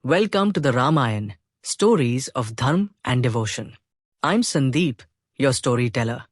Welcome to the Ramayana, Stories of Dharma and Devotion. I'm Sandeep, your storyteller,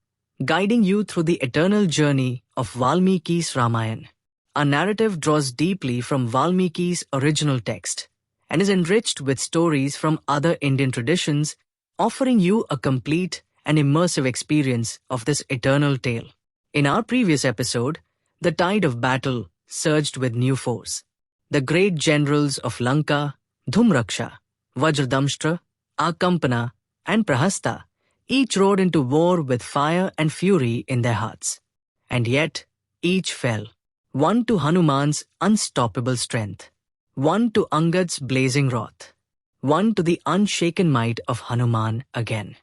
guiding you through the eternal journey of Valmiki's Ramayana. Our narrative draws deeply from Valmiki's original text and is enriched with stories from other Indian traditions, offering you a complete and immersive experience of this eternal tale. In our previous episode, the tide of battle surged with new foes. The great generals of Lanka, Dhumraksha, Vajradamshtra, Akampana, and Prahasta each rode into war with fire and fury in their hearts. And yet, each fell, one to Hanuman's unstoppable strength, one to Angad's blazing wrath, one to the unshaken might of Hanuman again.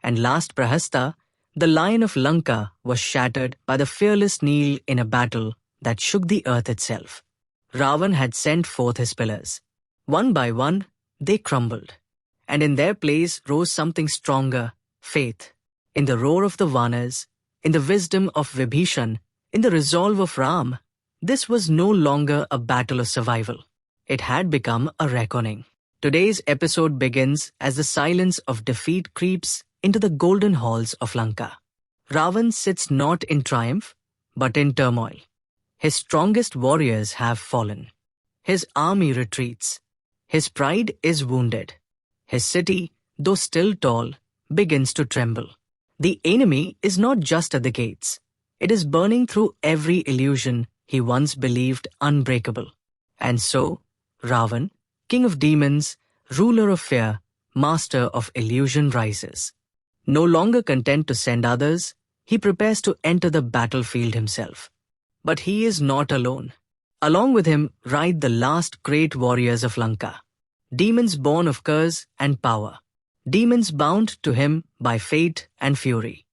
And last Prahasta, the lion of Lanka, was shattered by the fearless Neel in a battle that shook the earth itself. Raavan had sent forth his pillars. One by one, they crumbled, and in their place rose something stronger, faith. In the roar of the Vanars, in the wisdom of Vibhishan, in the resolve of Ram, this was no longer a battle of survival. It had become a reckoning. Today's episode begins as the silence of defeat creeps into the golden halls of Lanka. Raavan sits not in triumph, but in turmoil. His strongest warriors have fallen. His army retreats. His pride is wounded. His city, though still tall, begins to tremble. The enemy is not just at the gates. It is burning through every illusion he once believed unbreakable. And so, Raavan, king of demons, ruler of fear, master of illusion rises. No longer content to send others, he prepares to enter the battlefield himself. But he is not alone. Along with him ride the last great warriors of Lanka. Demons born of curse and power. Demons bound to him by fate and fury.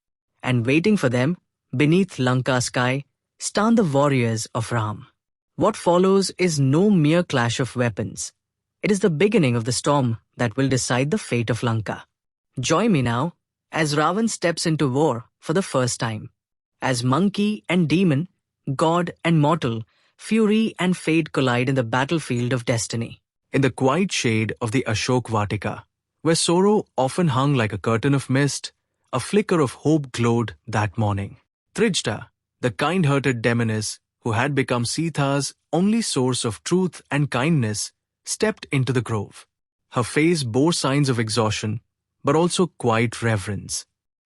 And waiting for them, beneath Lanka's sky, stand the warriors of Ram. What follows is no mere clash of weapons. It is the beginning of the storm that will decide the fate of Lanka. Join me now as Raavan steps into war for the first time. As monkey and demon, god and mortal, fury and fate collide in the battlefield of destiny. In the quiet shade of the Ashok Vatika, where sorrow often hung like a curtain of mist, a flicker of hope glowed that morning. Trijta, the kind-hearted demoness who had become Sita's only source of truth and kindness, stepped into the grove. Her face bore signs of exhaustion, but also quiet reverence.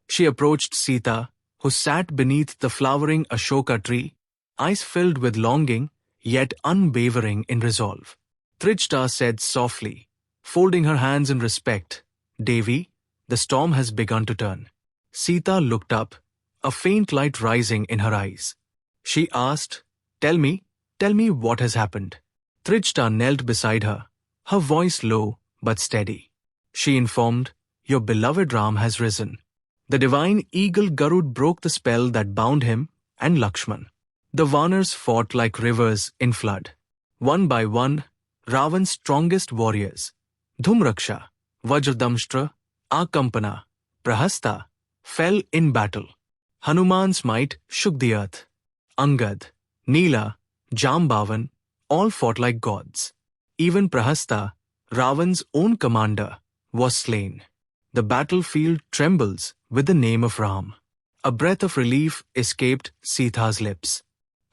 She approached Sita, who sat beneath the flowering Ashoka tree, eyes filled with longing, yet unwavering in resolve. Trijta said softly, folding her hands in respect, "Devi, the storm has begun to turn." Sita looked up, a faint light rising in her eyes. She asked, tell me what has happened." Trijta knelt beside her, her voice low but steady. She informed, "Your beloved Ram has risen." The divine eagle Garud broke the spell that bound him and Lakshman. The Vanars fought like rivers in flood. One by one, Raavan's strongest warriors, Dhumraksha, Vajradamshtra, Akampana, Prahasta, fell in battle. Hanuman's might shook the earth. Angad, Neela, Jambavan, all fought like gods. Even Prahasta, Raavan's own commander, was slain. The battlefield trembles with the name of Ram. A breath of relief escaped Sita's lips.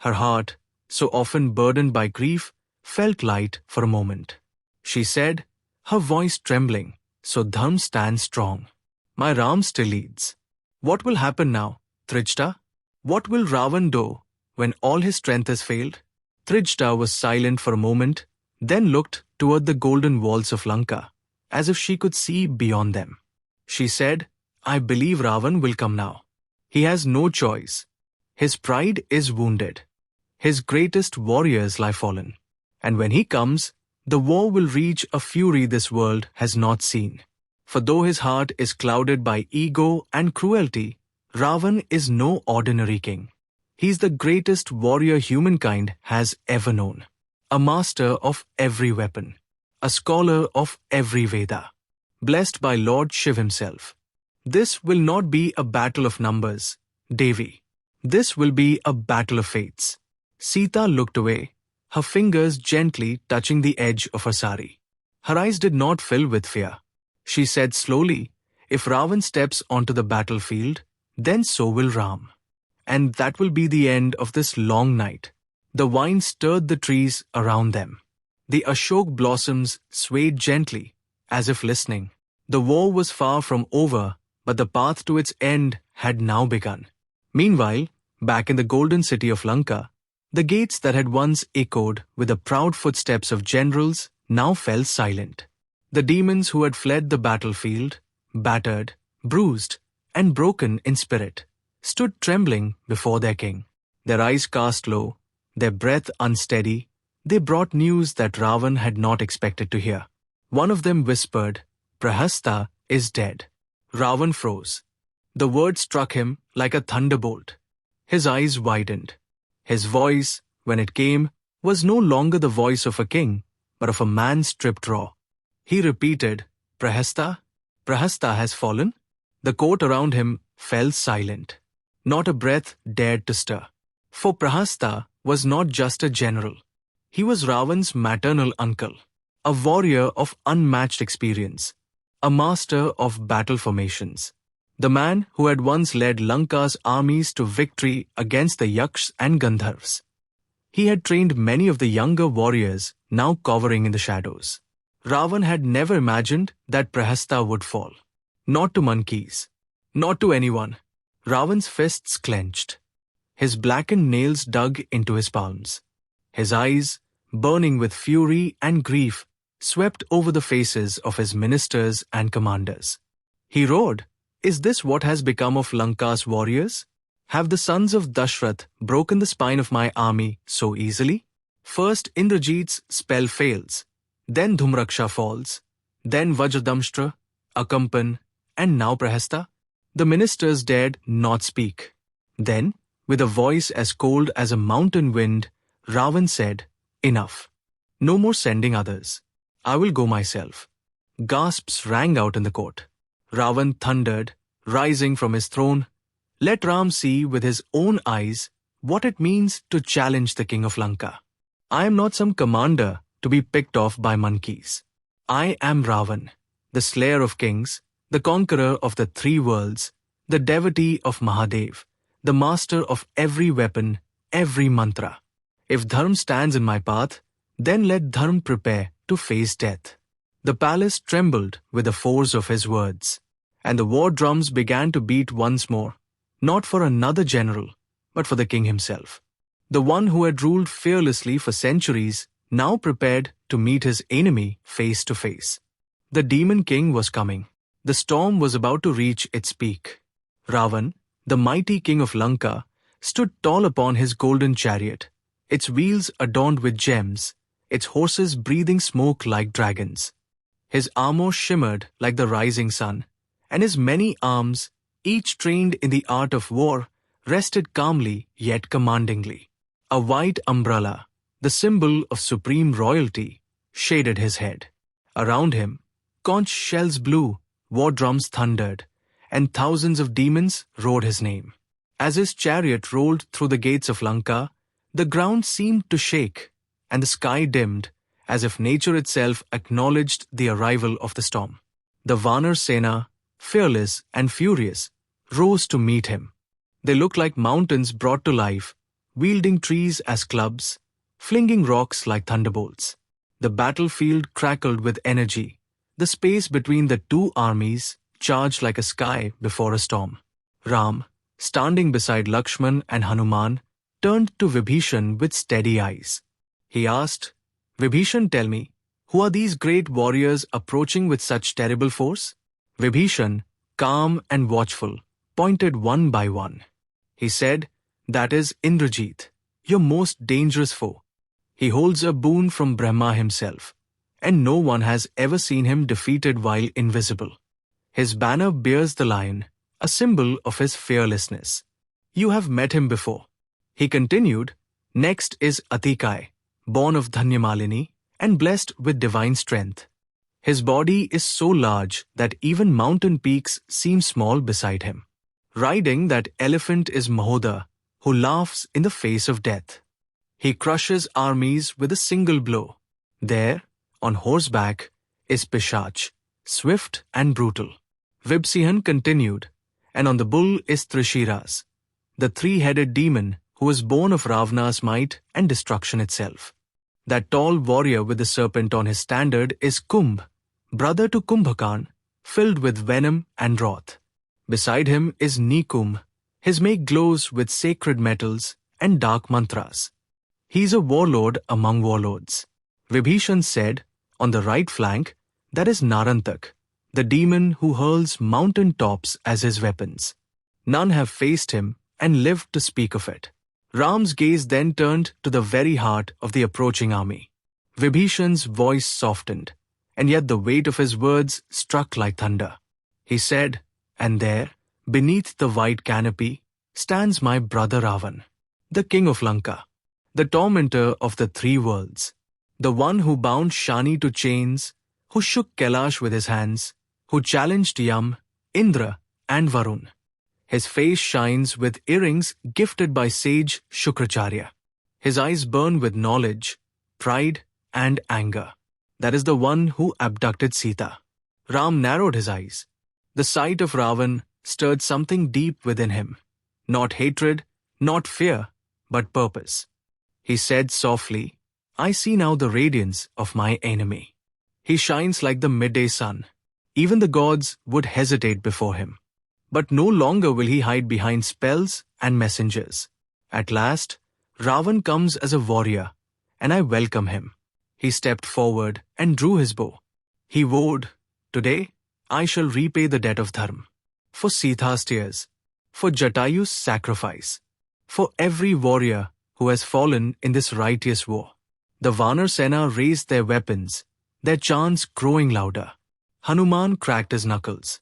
Her heart, so often burdened by grief, felt light for a moment. She said, her voice trembling, "So Dharma stands strong. My Ram still leads." What will happen now, Trijta? What will Raavan do when all his strength has failed? Trijta was silent for a moment, then looked toward the golden walls of Lanka, as if she could see beyond them. She said, "I believe Raavan will come now. He has no choice. His pride is wounded. His greatest warriors lie fallen. And when he comes, the war will reach a fury this world has not seen. For though his heart is clouded by ego and cruelty, Raavan is no ordinary king. He is the greatest warrior humankind has ever known. A master of every weapon. A scholar of every Veda. Blessed by Lord Shiv himself. This will not be a battle of numbers, Devi. This will be a battle of fates." Sita looked away, her fingers gently touching the edge of her sari. Her eyes did not fill with fear. She said slowly, "If Raavan steps onto the battlefield, then so will Ram. And that will be the end of this long night." The wind stirred the trees around them. The ashok blossoms swayed gently, as if listening. The war was far from over, but the path to its end had now begun. Meanwhile, back in the golden city of Lanka, the gates that had once echoed with the proud footsteps of generals now fell silent. The demons who had fled the battlefield, battered, bruised, and broken in spirit, stood trembling before their king. Their eyes cast low, their breath unsteady, they brought news that Raavan had not expected to hear. One of them whispered, "Prahasta is dead." Raavan froze. The word struck him like a thunderbolt. His eyes widened. His voice, when it came, was no longer the voice of a king, but of a man stripped raw. He repeated, "Prahasta? Prahasta has fallen?" The court around him fell silent. Not a breath dared to stir. For Prahasta was not just a general. He was Raavan's maternal uncle, a warrior of unmatched experience, a master of battle formations, the man who had once led Lanka's armies to victory against the Yakshas and Gandharvas. He had trained many of the younger warriors now cowering in the shadows. Raavan had never imagined that Prahasta would fall. Not to monkeys. Not to anyone. Raavan's fists clenched. His blackened nails dug into his palms. His eyes, burning with fury and grief, swept over the faces of his ministers and commanders. He roared, "Is this what has become of Lanka's warriors? Have the sons of Dashrath broken the spine of my army so easily? First Indrajit's spell fails, then Dhumraksha falls, then Vajradamshtra, Akampana, and now Prahasta." The ministers dared not speak. Then, with a voice as cold as a mountain wind, Raavan said, "Enough. No more sending others. I will go myself." Gasps rang out in the court. Raavan thundered, rising from his throne, "Let Ram see with his own eyes what it means to challenge the king of Lanka. I am not some commander to be picked off by monkeys. I am Raavan, the slayer of kings, the conqueror of the three worlds, the devotee of Mahadev, the master of every weapon, every mantra. If Dharm stands in my path, then let Dharm prepare to face death." The palace trembled with the force of his words, and the war drums began to beat once more, not for another general, but for the king himself. The one who had ruled fearlessly for centuries now prepared to meet his enemy face to face. The demon king was coming. The storm was about to reach its peak. Raavan, the mighty king of Lanka, stood tall upon his golden chariot, its wheels adorned with gems, its horses breathing smoke like dragons. His armor shimmered like the rising sun, and his many arms, each trained in the art of war, rested calmly yet commandingly. A white umbrella, the symbol of supreme royalty, shaded his head. Around him, conch shells blew, war drums thundered, and thousands of demons roared his name. As his chariot rolled through the gates of Lanka, the ground seemed to shake, and the sky dimmed, as if nature itself acknowledged the arrival of the storm. The Vanars Sena, fearless and furious, rose to meet him. They looked like mountains brought to life, wielding trees as clubs, flinging rocks like thunderbolts. The battlefield crackled with energy. The space between the two armies charged like a sky before a storm. Ram, standing beside Lakshman and Hanuman, turned to Vibhishan with steady eyes. He asked, "Vibhishan, tell me, who are these great warriors approaching with such terrible force?" Vibhishan, calm and watchful, pointed one by one. He said, "That is Indrajit, your most dangerous foe. He holds a boon from Brahma himself, and no one has ever seen him defeated while invisible. His banner bears the lion, a symbol of his fearlessness. You have met him before." He continued, "Next is Atikai, born of Dhanyamalini and blessed with divine strength. His body is so large that even mountain peaks seem small beside him. Riding that elephant is Mahoda, who laughs in the face of death. He crushes armies with a single blow. There, on horseback, is Pishach, swift and brutal. Vibhishan continued, and on the bull is Trishiras, the three-headed demon who was born of Ravana's might and destruction itself. That tall warrior with the serpent on his standard is Kumbh, brother to Kumbhakarn, filled with venom and wrath. Beside him is Nikum. His make glows with sacred metals and dark mantras. He is a warlord among warlords. Vibhishan said, on the right flank, that is Narantak, the demon who hurls mountain tops as his weapons. None have faced him and lived to speak of it. Ram's gaze then turned to the very heart of the approaching army. Vibhishan's voice softened, and yet the weight of his words struck like thunder. He said, and there, beneath the white canopy, stands my brother Raavan, the king of Lanka, the tormentor of the three worlds, the one who bound Shani to chains, who shook Kailash with his hands, who challenged Yam, Indra, and Varun. His face shines with earrings gifted by sage Shukracharya. His eyes burn with knowledge, pride, and anger. That is the one who abducted Sita. Ram narrowed his eyes. The sight of Raavan stirred something deep within him. Not hatred, not fear, but purpose. He said softly, I see now the radiance of my enemy. He shines like the midday sun. Even the gods would hesitate before him. But no longer will he hide behind spells and messengers. At last, Raavan comes as a warrior, and I welcome him. He stepped forward and drew his bow. He vowed, today I shall repay the debt of Dharma. For Sita's tears, for Jatayu's sacrifice, for every warrior who has fallen in this righteous war. The Vanar Sena raised their weapons, their chants growing louder. Hanuman cracked his knuckles.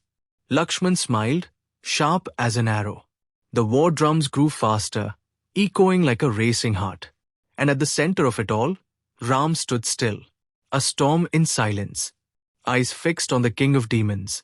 Lakshman smiled, sharp as an arrow. The war drums grew faster, echoing like a racing heart. And at the center of it all, Ram stood still, a storm in silence, eyes fixed on the king of demons.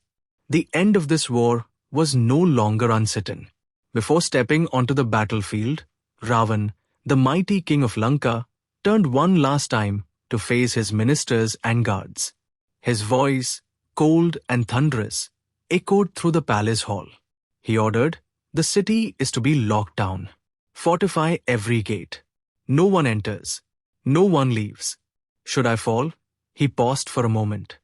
The end of this war was no longer uncertain. Before stepping onto the battlefield, Raavan, the mighty king of Lanka, turned one last time to face his ministers and guards. His voice, cold and thunderous, echoed through the palace hall. He ordered, the city is to be locked down. Fortify every gate. No one enters. No one leaves. Should I fall? He paused for a moment.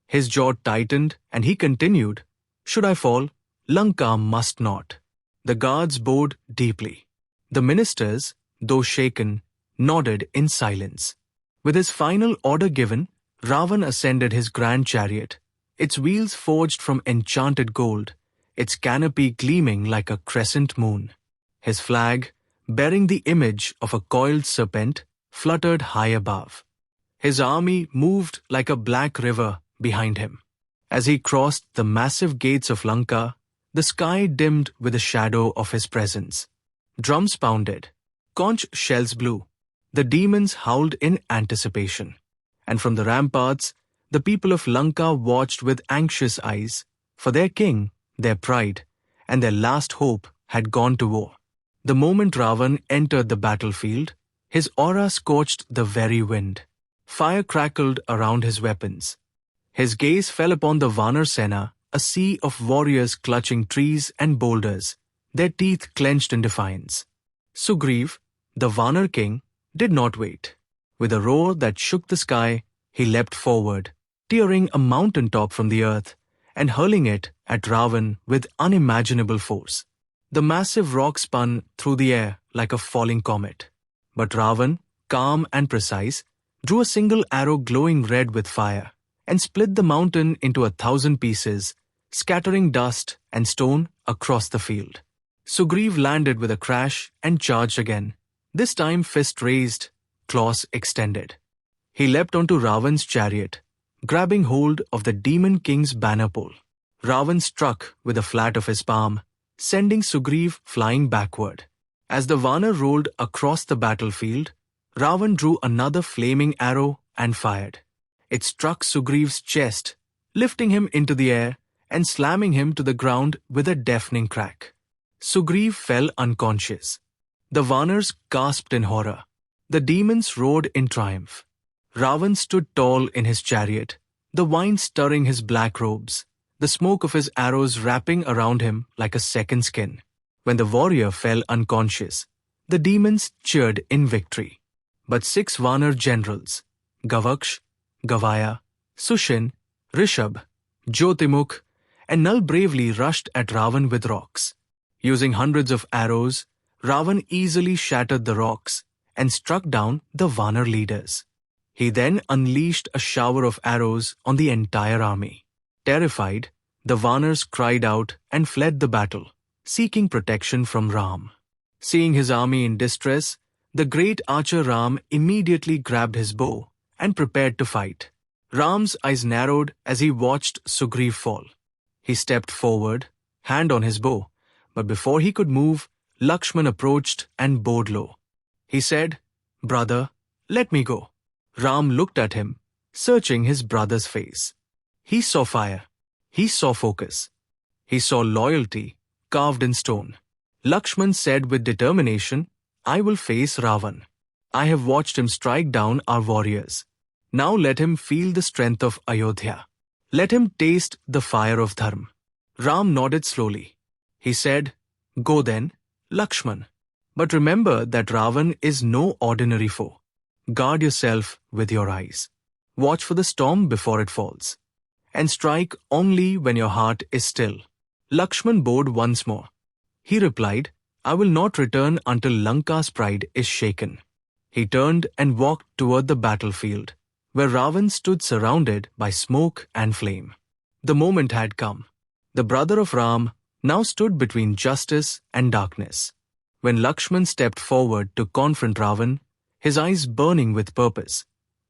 His jaw tightened and he continued, should I fall? Lanka must not. The guards bowed deeply. The ministers, though shaken, nodded in silence. With his final order given, Raavan ascended his grand chariot, its wheels forged from enchanted gold, its canopy gleaming like a crescent moon. His flag, bearing the image of a coiled serpent, fluttered high above. His army moved like a black river behind him. As he crossed the massive gates of Lanka, the sky dimmed with the shadow of his presence. Drums pounded. Conch shells blew. The demons howled in anticipation. And from the ramparts, the people of Lanka watched with anxious eyes, for their king, their pride, and their last hope had gone to war. The moment Raavan entered the battlefield, his aura scorched the very wind. Fire crackled around his weapons. His gaze fell upon the Vanar Sena, a sea of warriors clutching trees and boulders, their teeth clenched in defiance. Sugriv, the Vanar king, did not wait. With a roar that shook the sky, he leapt forward, tearing a mountain top from the earth and hurling it at Raavan with unimaginable force. The massive rock spun through the air like a falling comet. But Raavan, calm and precise, drew a single arrow glowing red with fire and split the mountain into 1,000 pieces, scattering dust and stone across the field. Sugriv landed with a crash and charged again, this time fist raised, claws extended. He leapt onto Raavan's chariot, grabbing hold of the demon king's banner pole. Raavan struck with the flat of his palm, sending Sugriv flying backward. As the Vanar rolled across the battlefield, Raavan drew another flaming arrow and fired. It struck Sugriv's chest, lifting him into the air and slamming him to the ground with a deafening crack. Sugriv fell unconscious. The Vanars gasped in horror. The demons roared in triumph. Raavan stood tall in his chariot, the wind stirring his black robes, the smoke of his arrows wrapping around him like a second skin. When the warrior fell unconscious, the demons cheered in victory. But 6 Vanar generals, Gavaksh, Gavaya, Sushin, Rishab, Jyotimukh, and Nal bravely rushed at Raavan with rocks. Using hundreds of arrows, Raavan easily shattered the rocks and struck down the Vanar leaders. He then unleashed a shower of arrows on the entire army. Terrified, the Vanars cried out and fled the battle, seeking protection from Ram. Seeing his army in distress, the great archer Ram immediately grabbed his bow and prepared to fight. Ram's eyes narrowed as he watched Sugriv fall. He stepped forward, hand on his bow, but before he could move, Lakshman approached and bowed low. He said, "Brother, let me go." Ram looked at him, searching his brother's face. He saw fire. He saw focus. He saw loyalty carved in stone. Lakshman said with determination, "I will face Raavan. I have watched him strike down our warriors. Now let him feel the strength of Ayodhya. Let him taste the fire of Dharma." Ram nodded slowly. He said, "Go then, Lakshman. But remember that Raavan is no ordinary foe. Guard yourself with your eyes. Watch for the storm before it falls. And strike only when your heart is still." Lakshman bowed once more. He replied, "I will not return until Lanka's pride is shaken." He turned and walked toward the battlefield, where Raavan stood surrounded by smoke and flame. The moment had come. The brother of Ram now stood between justice and darkness. When Lakshman stepped forward to confront Raavan, his eyes burning with purpose,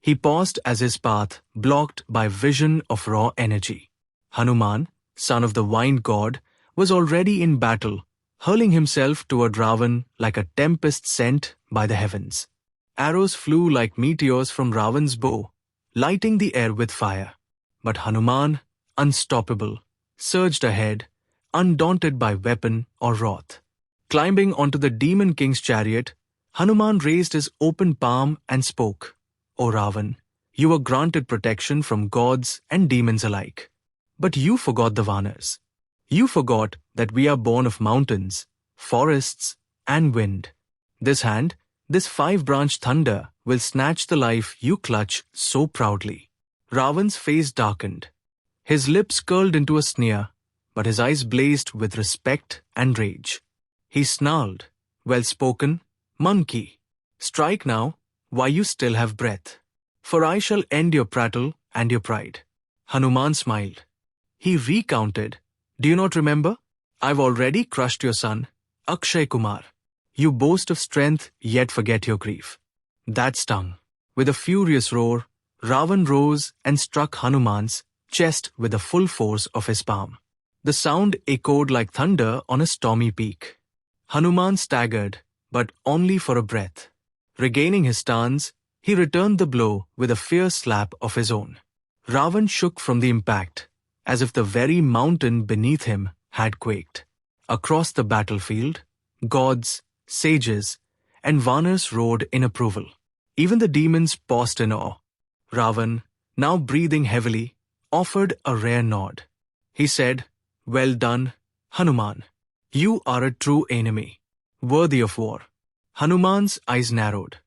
he paused as his path blocked by vision of raw energy. Hanuman, son of the wind god, was already in battle, hurling himself toward Raavan like a tempest sent by the heavens. Arrows flew like meteors from Raavan's bow, lighting the air with fire. But Hanuman, unstoppable, surged ahead, undaunted by weapon or wrath. Climbing onto the demon king's chariot, Hanuman raised his open palm and spoke, "O Raavan, you were granted protection from gods and demons alike. But you forgot the Vanars. You forgot that we are born of mountains, forests, and wind. This hand, this 5-branched thunder, will snatch the life you clutch so proudly." Raavan's face darkened. His lips curled into a sneer, but his eyes blazed with respect and rage. He snarled, "Well spoken, monkey. Strike now, while you still have breath. For I shall end your prattle and your pride." Hanuman smiled. He recounted, "Do you not remember? I've already crushed your son, Akshay Kumar. You boast of strength, yet forget your grief." That stung. With a furious roar, Raavan rose and struck Hanuman's chest with the full force of his palm. The sound echoed like thunder on a stormy peak. Hanuman staggered, but only for a breath. Regaining his stance, he returned the blow with a fierce slap of his own. Raavan shook from the impact, as if the very mountain beneath him had quaked. Across the battlefield, gods, sages, and Vanars roared in approval. Even the demons paused in awe. Raavan, now breathing heavily, offered a rare nod. He said, "Well done, Hanuman. You are a true enemy, worthy of war." Hanuman's eyes narrowed.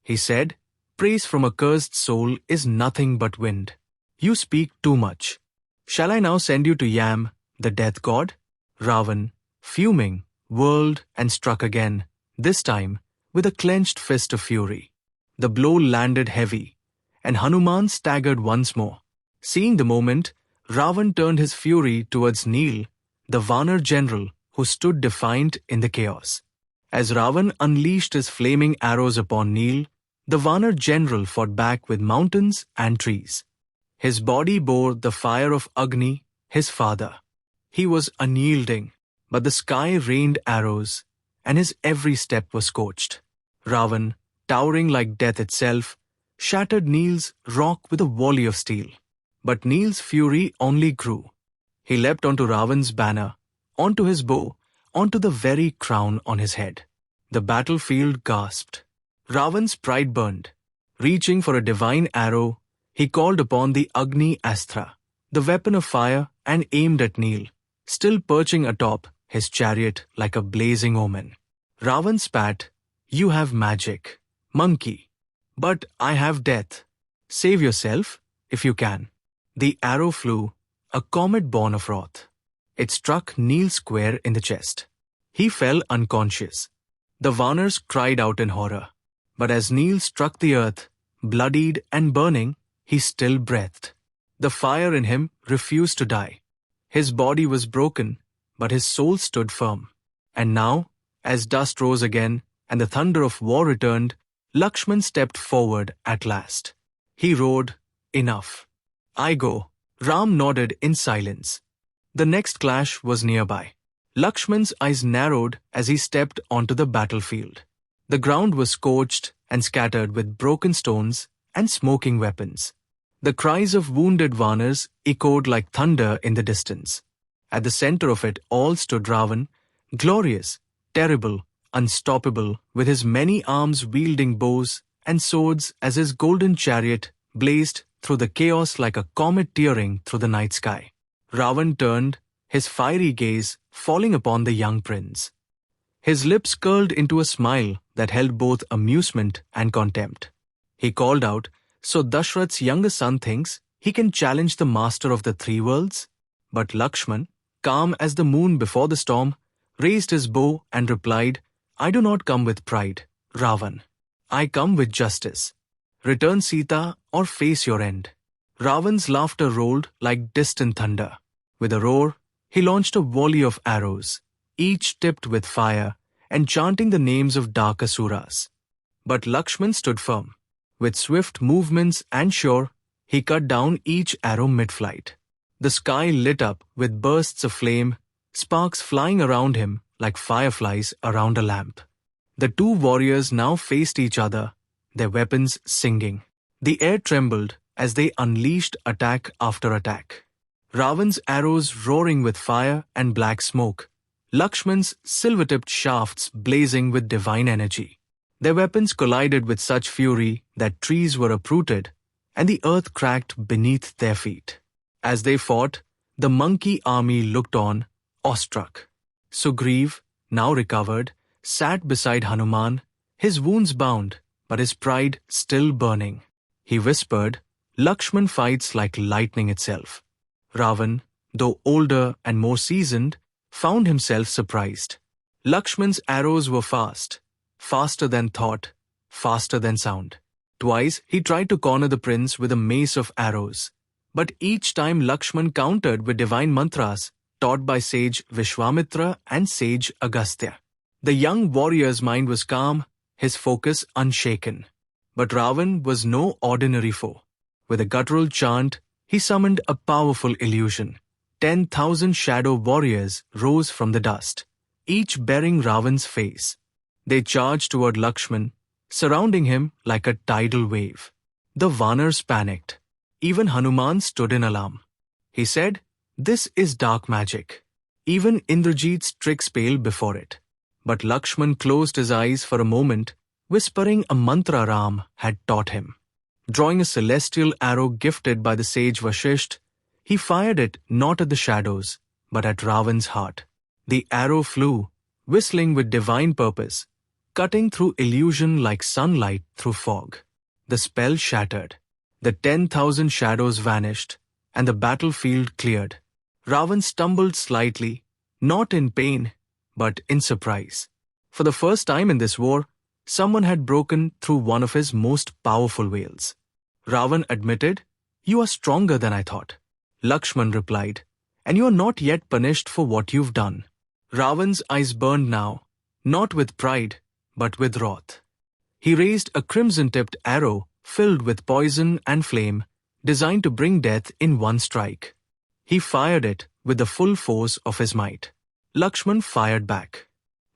He said, "Praise from a cursed soul is nothing but wind. You speak too much. Shall I now send you to Yam, the death god?" Raavan, fuming, whirled and struck again, this time with a clenched fist of fury. The blow landed heavy, and Hanuman staggered once more. Seeing the moment, Raavan turned his fury towards Neel, the Vanar general who stood defiant in the chaos. As Raavan unleashed his flaming arrows upon Neel, the Vanar general fought back with mountains and trees. His body bore the fire of Agni, his father. He was unyielding, but the sky rained arrows, and his every step was scorched. Raavan, towering like death itself, shattered Neel's rock with a volley of steel. But Neel's fury only grew. He leapt onto Raavan's banner, onto his bow, onto the very crown on his head. The battlefield gasped. Raavan's pride burned. Reaching for a divine arrow, He called upon the Agni Astra, the weapon of fire, and aimed at Neel, still perching atop his chariot like a blazing omen. Raavan spat, "You have magic, monkey. But I have death. Save yourself, if you can." The arrow flew, a comet born of wrath. It struck Neel square in the chest. He fell unconscious. The Vanars cried out in horror. But as Neel struck the earth, bloodied and burning, he still breathed. The fire in him refused to die. His body was broken, but his soul stood firm. And now, as dust rose again and the thunder of war returned, Lakshman stepped forward at last. He roared, "Enough. I go." Ram nodded in silence. The next clash was nearby. Lakshman's eyes narrowed as he stepped onto the battlefield. The ground was scorched and scattered with broken stones and smoking weapons. The cries of wounded Vanars echoed like thunder in the distance. At the center of it all stood Raavan, glorious, terrible, unstoppable, with his many arms wielding bows and swords as his golden chariot blazed through the chaos like a comet tearing through the night sky. Raavan turned, his fiery gaze falling upon the young prince. His lips curled into a smile that held both amusement and contempt. He called out, "So Dashrath's younger son thinks he can challenge the master of the three worlds?" But Lakshman, calm as the moon before the storm, raised his bow and replied, "I do not come with pride, Raavan. I come with justice. Return Sita or face your end." Raavan's laughter rolled like distant thunder. With a roar, he launched a volley of arrows, each tipped with fire and chanting the names of dark asuras. But Lakshman stood firm. With swift movements and sure, he cut down each arrow mid-flight. The sky lit up with bursts of flame, sparks flying around him like fireflies around a lamp. The two warriors now faced each other, their weapons singing. The air trembled as they unleashed attack after attack. Raavan's arrows roaring with fire and black smoke, Lakshman's silver-tipped shafts blazing with divine energy. Their weapons collided with such fury that trees were uprooted and the earth cracked beneath their feet. As they fought, the monkey army looked on, awestruck. Sugriv, now recovered, sat beside Hanuman, his wounds bound, but his pride still burning. He whispered, "Lakshman fights like lightning itself." Raavan, though older and more seasoned, found himself surprised. Lakshman's arrows were fast, faster than thought, faster than sound. Twice he tried to corner the prince with a mace of arrows, but each time Lakshman countered with divine mantras taught by sage Vishwamitra and sage Agastya. The young warrior's mind was calm, his focus unshaken. But Raavan was no ordinary foe. With a guttural chant, he summoned a powerful illusion. 10,000 shadow warriors rose from the dust, each bearing Raavan's face. They charged toward Lakshman, surrounding him like a tidal wave. The Vanars panicked. Even Hanuman stood in alarm. He said, "This is dark magic." Even Indrajit's tricks paled before it. But Lakshman closed his eyes for a moment, whispering a mantra Ram had taught him. Drawing a celestial arrow gifted by the sage Vashisht, he fired it not at the shadows, but at Raavan's heart. The arrow flew, whistling with divine purpose, cutting through illusion like sunlight through fog. The spell shattered. The 10,000 shadows vanished, and the battlefield cleared. Raavan stumbled slightly, not in pain, but in surprise. For the first time in this war, someone had broken through one of his most powerful veils. Raavan admitted, "You are stronger than I thought." Lakshman replied, "And you are not yet punished for what you've done." Raavan's eyes burned now, not with pride, but with wrath. He raised a crimson-tipped arrow filled with poison and flame, designed to bring death in one strike. He fired it with the full force of his might. Lakshman fired back.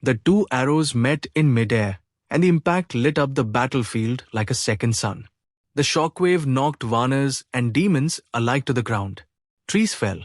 The two arrows met in midair, and the impact lit up the battlefield like a second sun. The shockwave knocked Vanars and demons alike to the ground. Trees fell.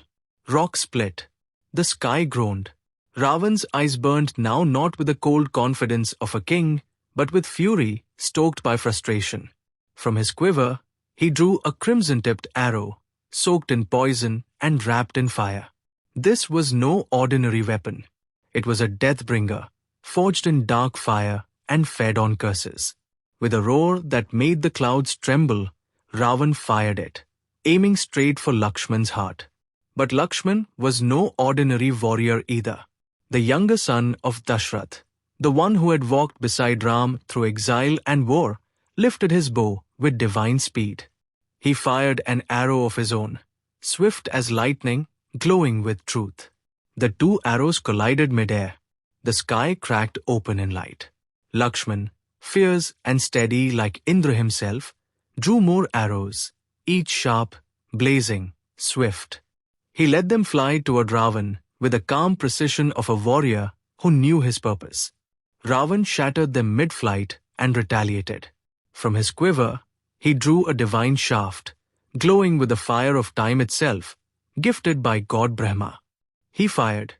Rocks split. The sky groaned. Raavan's eyes burned now not with the cold confidence of a king, but with fury stoked by frustration. From his quiver, He drew a crimson-tipped arrow, soaked in poison and wrapped in fire. This was no ordinary weapon. It was a death-bringer, forged in dark fire and fed on curses. With a roar that made the clouds tremble, Raavan fired it, aiming straight for Lakshman's heart. But Lakshman was no ordinary warrior either. The younger son of Dashrath, the one who had walked beside Ram through exile and war, lifted his bow with divine speed. He fired an arrow of his own, swift as lightning, glowing with truth. The two arrows collided midair. The sky cracked open in light. Lakshman, fierce and steady like Indra himself, drew more arrows, each sharp, blazing, swift. He let them fly toward Raavan with the calm precision of a warrior who knew his purpose. Raavan shattered them mid-flight and retaliated. From his quiver, he drew a divine shaft, glowing with the fire of time itself, gifted by God Brahma. He fired.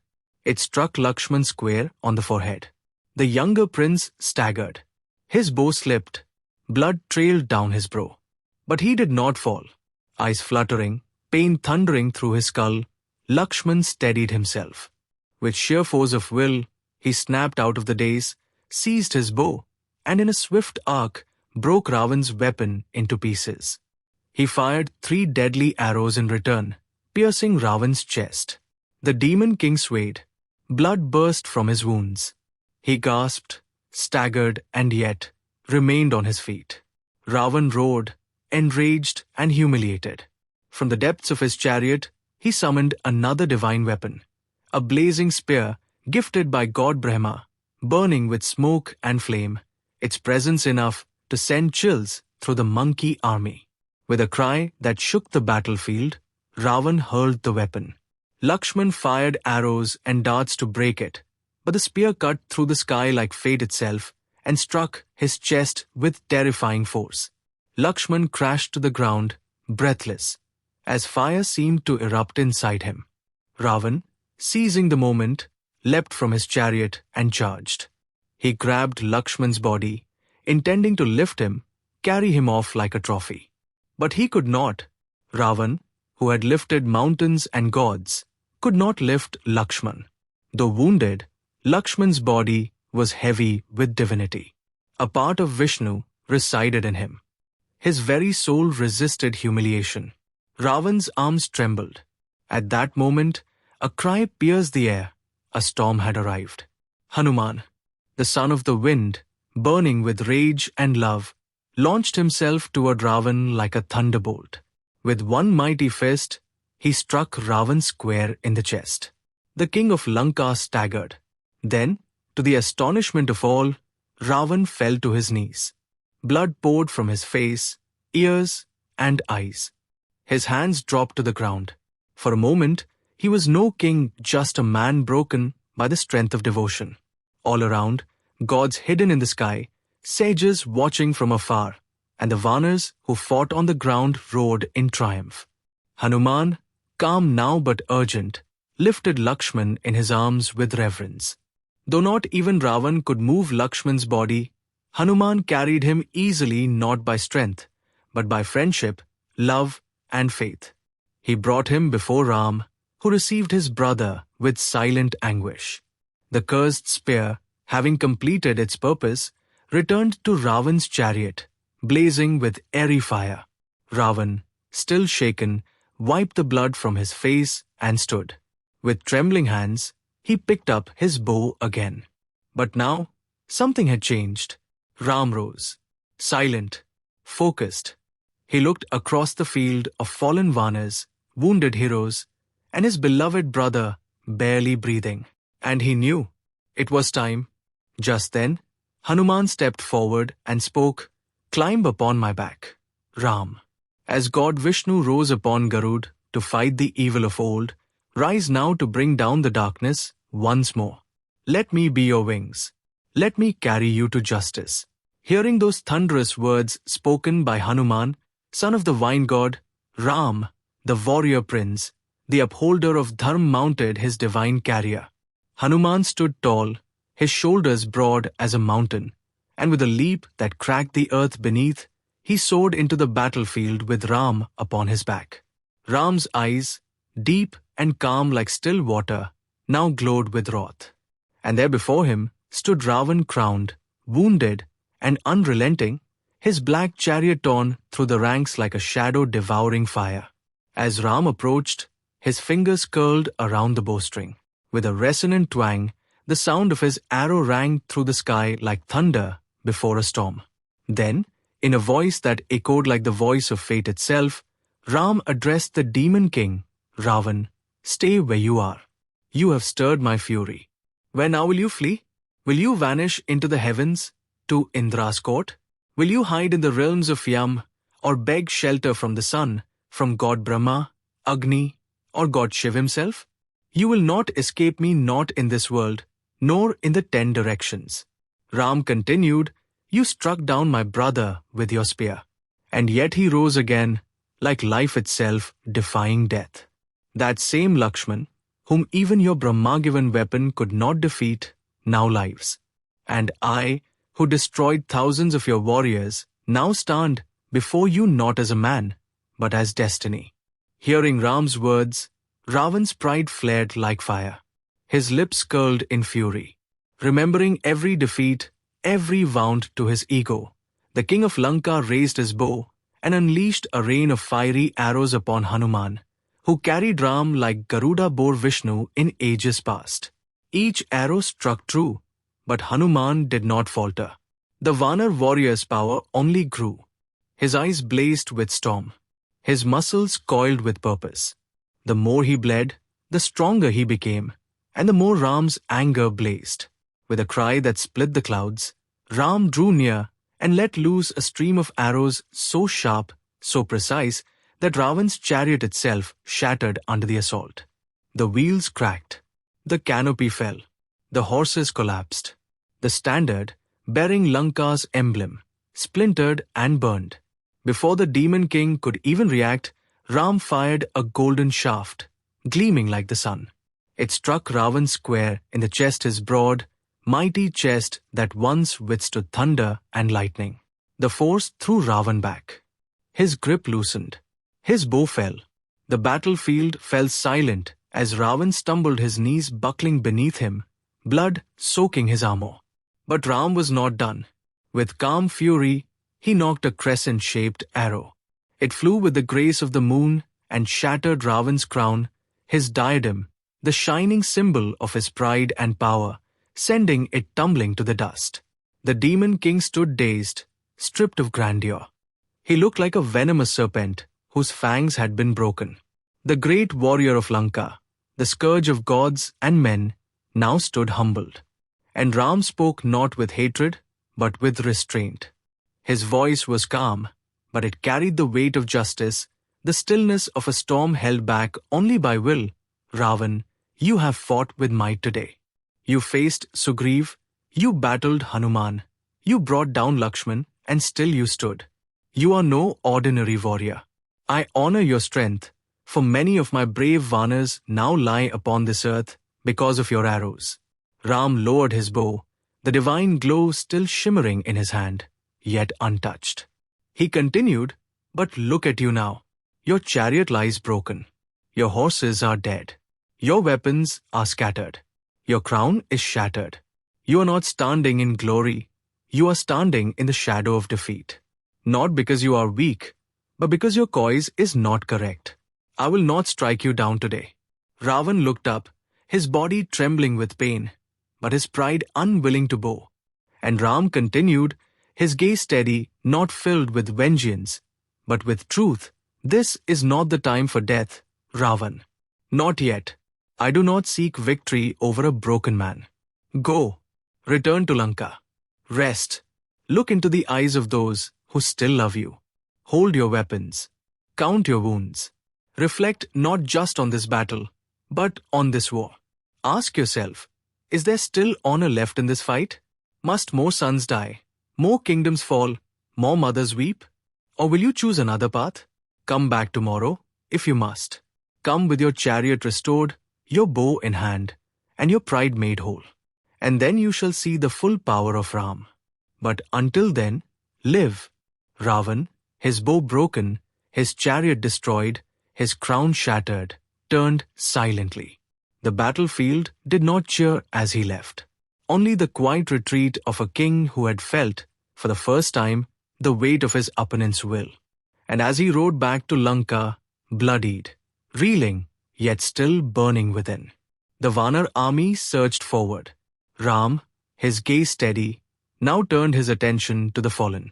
It struck Lakshman square on the forehead. The younger prince staggered. His bow slipped. Blood trailed down his brow. But he did not fall. Eyes fluttering, pain thundering through his skull, Lakshman steadied himself. With sheer force of will, he snapped out of the daze, seized his bow, and in a swift arc broke Raavan's weapon into pieces. He fired 3 deadly arrows in return, piercing Raavan's chest. The demon king swayed. Blood burst from his wounds. He gasped, staggered, and yet remained on his feet. Raavan roared, enraged and humiliated. From the depths of his chariot, he summoned another divine weapon, a blazing spear gifted by God Brahma, burning with smoke and flame, its presence enough to send chills through the monkey army. With a cry that shook the battlefield, Raavan hurled the weapon. Lakshman fired arrows and darts to break it, but the spear cut through the sky like fate itself and struck his chest with terrifying force. Lakshman crashed to the ground, breathless, as fire seemed to erupt inside him. Raavan, seizing the moment, leapt from his chariot and charged. He grabbed Lakshman's body, intending to lift him, carry him off like a trophy. But he could not. Raavan, who had lifted mountains and gods, could not lift Lakshman. Though wounded, Lakshman's body was heavy with divinity. A part of Vishnu resided in him. His very soul resisted humiliation. Raavan's arms trembled. At that moment, a cry pierced the air. A storm had arrived. Hanuman, the son of the wind, burning with rage and love, launched himself toward Raavan like a thunderbolt. With one mighty fist, he struck Raavan square in the chest. The king of Lanka staggered. Then, to the astonishment of all, Raavan fell to his knees. Blood poured from his face, ears, and eyes. His hands dropped to the ground. For a moment, he was no king, just a man broken by the strength of devotion. All around, gods hidden in the sky, sages watching from afar, and the Vanars who fought on the ground roared in triumph. Hanuman, calm now but urgent, lifted Lakshman in his arms with reverence. Though not even Raavan could move Lakshman's body, Hanuman carried him easily not by strength, but by friendship, love, and faith. He brought him before Ram, who received his brother with silent anguish. The cursed spear, having completed its purpose, returned to Raavan's chariot, blazing with airy fire. Raavan, still shaken, wiped the blood from his face and stood. With trembling hands, he picked up his bow again. But now, something had changed. Ram rose, silent, focused. He looked across the field of fallen Vanars, wounded heroes, and his beloved brother barely breathing. And he knew it was time. Just then, Hanuman stepped forward and spoke, "Climb upon my back, Ram." As God Vishnu rose upon Garud to fight the evil of old, rise now to bring down the darkness once more. Let me be your wings. Let me carry you to justice. Hearing those thunderous words spoken by Hanuman, son of the vine god, Ram, the warrior prince, the upholder of Dharma, mounted his divine carrier. Hanuman stood tall, his shoulders broad as a mountain, and with a leap that cracked the earth beneath, he soared into the battlefield with Ram upon his back. Ram's eyes, deep and calm like still water, now glowed with wrath. And there before him stood Raavan crowned, wounded, and unrelenting, his black chariot torn through the ranks like a shadow devouring fire. As Ram approached, his fingers curled around the bowstring. With a resonant twang, the sound of his arrow rang through the sky like thunder before a storm. Then, in a voice that echoed like the voice of fate itself, Ram addressed the demon king, Raavan, "Stay where you are. You have stirred my fury. Where now will you flee? Will you vanish into the heavens, to Indra's court? Will you hide in the realms of Yam, or beg shelter from the sun, from God Brahma, Agni, or God Shiv himself? You will not escape me, not in this world, nor in the 10 directions." Ram continued, "You struck down my brother with your spear, and yet he rose again, like life itself, defying death. That same Lakshman, whom even your Brahma-given weapon could not defeat, now lives. And I, who destroyed thousands of your warriors, now stand before you not as a man, but as destiny." Hearing Ram's words, Raavan's pride flared like fire. His lips curled in fury. Remembering every defeat, every wound to his ego, the king of Lanka raised his bow and unleashed a rain of fiery arrows upon Hanuman, who carried Ram like Garuda bore Vishnu in ages past. Each arrow struck true, but Hanuman did not falter. The Vanar warrior's power only grew. His eyes blazed with storm. His muscles coiled with purpose. The more he bled, the stronger he became, and the more Ram's anger blazed. With a cry that split the clouds, Ram drew near and let loose a stream of arrows so sharp, so precise, that Raavan's chariot itself shattered under the assault. The wheels cracked. The canopy fell. The horses collapsed. The standard, bearing Lanka's emblem, splintered and burned. Before the demon king could even react, Ram fired a golden shaft, gleaming like the sun. It struck Raavan square in the chest, his broad, mighty chest that once withstood thunder and lightning. The force threw Raavan back. His grip loosened. His bow fell. The battlefield fell silent as Raavan stumbled, his knees buckling beneath him, blood soaking his armor. But Ram was not done. With calm fury, he knocked a crescent-shaped arrow. It flew with the grace of the moon and shattered Raavan's crown, his diadem, the shining symbol of his pride and power, sending it tumbling to the dust. The demon king stood dazed, stripped of grandeur. He looked like a venomous serpent whose fangs had been broken. The great warrior of Lanka, the scourge of gods and men, now stood humbled. And Ram spoke not with hatred, but with restraint. His voice was calm, but it carried the weight of justice, the stillness of a storm held back only by will. "Raavan, you have fought with might today. You faced Sugriv, you battled Hanuman, you brought down Lakshman, and still you stood. You are no ordinary warrior. I honor your strength, for many of my brave Vanars now lie upon this earth because of your arrows." Ram lowered his bow, the divine glow still shimmering in his hand, yet untouched. He continued, "But look at you now. Your chariot lies broken. Your horses are dead. Your weapons are scattered. Your crown is shattered. You are not standing in glory. You are standing in the shadow of defeat. Not because you are weak, but because your poise is not correct. I will not strike you down today." Raavan looked up, his body trembling with pain, but his pride unwilling to bow. And Ram continued, his gaze steady, not filled with vengeance, but with truth. "This is not the time for death, Raavan. Not yet. I do not seek victory over a broken man. Go, return to Lanka. Rest. Look into the eyes of those who still love you. Hold your weapons. Count your wounds. Reflect not just on this battle, but on this war. Ask yourself, is there still honor left in this fight? Must more sons die, more kingdoms fall, more mothers weep? Or will you choose another path? Come back tomorrow, if you must. Come with your chariot restored, your bow in hand, and your pride made whole. And then you shall see the full power of Ram. But until then, live, Raavan, His bow broken, his chariot destroyed, his crown shattered, turned silently. The battlefield did not cheer as he left. Only the quiet retreat of a king who had felt, for the first time, the weight of his opponent's will. And as he rode back to Lanka, bloodied, reeling, yet still burning within, the Vanar army surged forward. Ram, his gaze steady, now turned his attention to the fallen.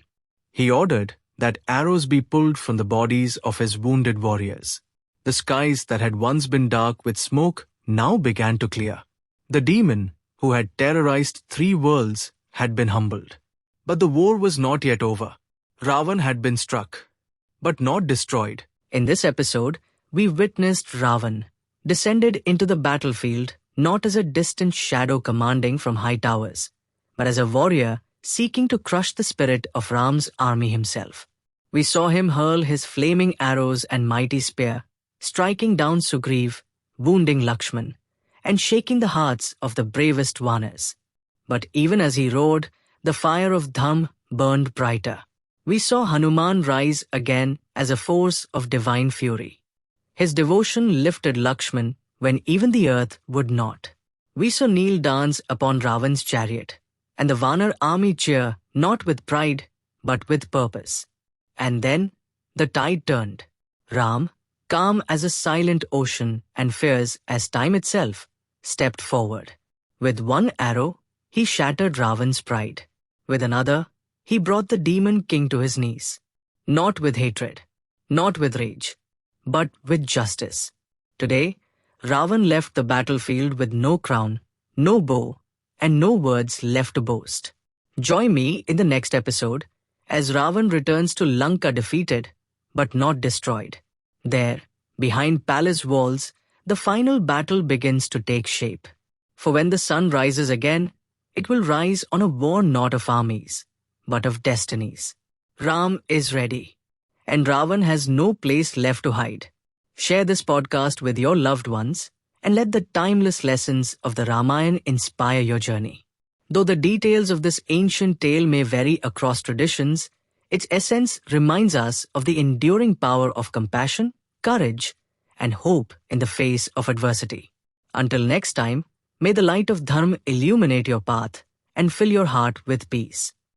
He ordered that arrows be pulled from the bodies of his wounded warriors. The skies that had once been dark with smoke now began to clear. The demon, who had terrorized 3 worlds, had been humbled. But the war was not yet over. Raavan had been struck, but not destroyed. In this episode, we witnessed Raavan descended into the battlefield not as a distant shadow commanding from high towers, but as a warrior seeking to crush the spirit of Ram's army himself. We saw him hurl his flaming arrows and mighty spear, striking down Sugriv, wounding Lakshman, and shaking the hearts of the bravest Vanars. But even as he rode, the fire of Dham burned brighter. We saw Hanuman rise again as a force of divine fury. His devotion lifted Lakshman when even the earth would not. We saw Neel dance upon Raavan's chariot, and the Vanar army cheer not with pride, but with purpose. And then the tide turned. Ram, calm as a silent ocean and fierce as time itself, stepped forward. With one arrow, he shattered Raavan's pride. With another, he brought the demon king to his knees. Not with hatred, not with rage, but with justice. Today, Raavan left the battlefield with no crown, no bow, and no words left to boast. Join me in the next episode as Raavan returns to Lanka defeated, but not destroyed. There, behind palace walls, the final battle begins to take shape. For when the sun rises again, it will rise on a war not of armies, but of destinies. Ram is ready, and Raavan has no place left to hide. Share this podcast with your loved ones, and let the timeless lessons of the Ramayana inspire your journey. Though the details of this ancient tale may vary across traditions, its essence reminds us of the enduring power of compassion, courage, and hope in the face of adversity. Until next time, may the light of Dharma illuminate your path and fill your heart with peace.